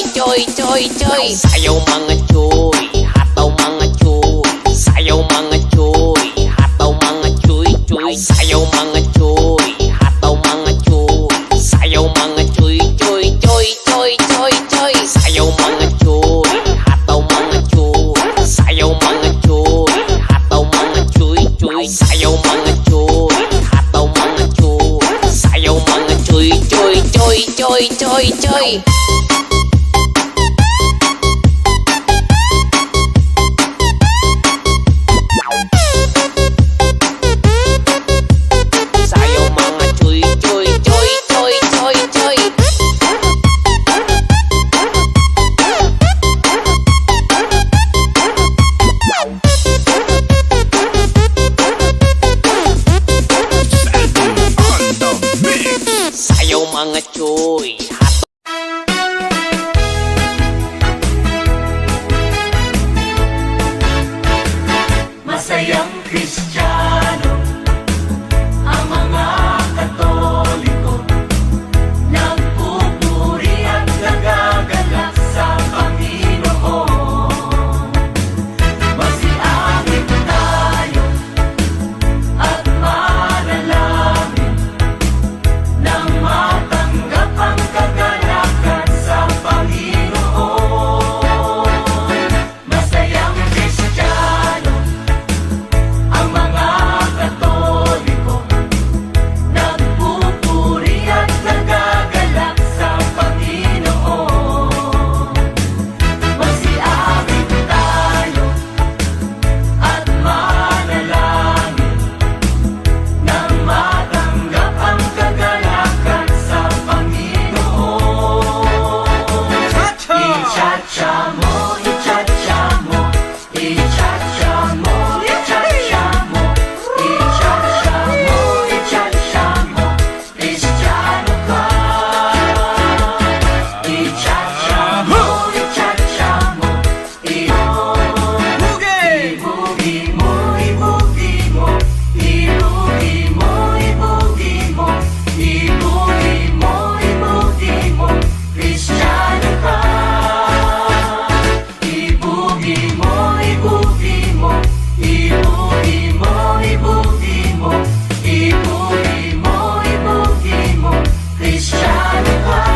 choy, choy, choy. Sayaw mga choy, hataw mga choy. Sayaw mga choy, hataw mga choy, choy. Sayaw mga choy, hataw mga choy. Sayaw mga choy, choy, choy, choy, choy, choy. Sayaw mga choy, hataw mga choy. Sayaw mga choy, hataw mga choy, choy. Sayaw mga choy, hataw mga choy. Sayaw mga choy, choy, choy, choy, choy, choy. Mga choy, masayang Kristiyano ang mga Katoliko, nagpupuri at nagagalak sa Panginoon. Masiangit tayo at manalangin nang matanggap ang kagalakan sa Panginoon. Masayang Kristiyano ang mga Katoliko, nagpupuri at nagagalak sa Panginoon. Masiangit tayo at manalangin nang matanggap ang kagalakan sa Panginoon. I-cha-cha mo, i-cha-cha mo, i-cha-cha mo, i-cha-cha mo, i-cha-cha mo, i-cha-cha mo, Kristiyano ka. I-cha-cha mo, i-cha-cha mo, ibugi mo, ibugi mo, ibugi mo, ibugi mo, ibugi mo, ibugi mo, Kristiyano ka. Ibugi mo, ibugi mo, ibugi mo, ibugi mo, ibugi mo, ibugi mo, Kristiyano ka.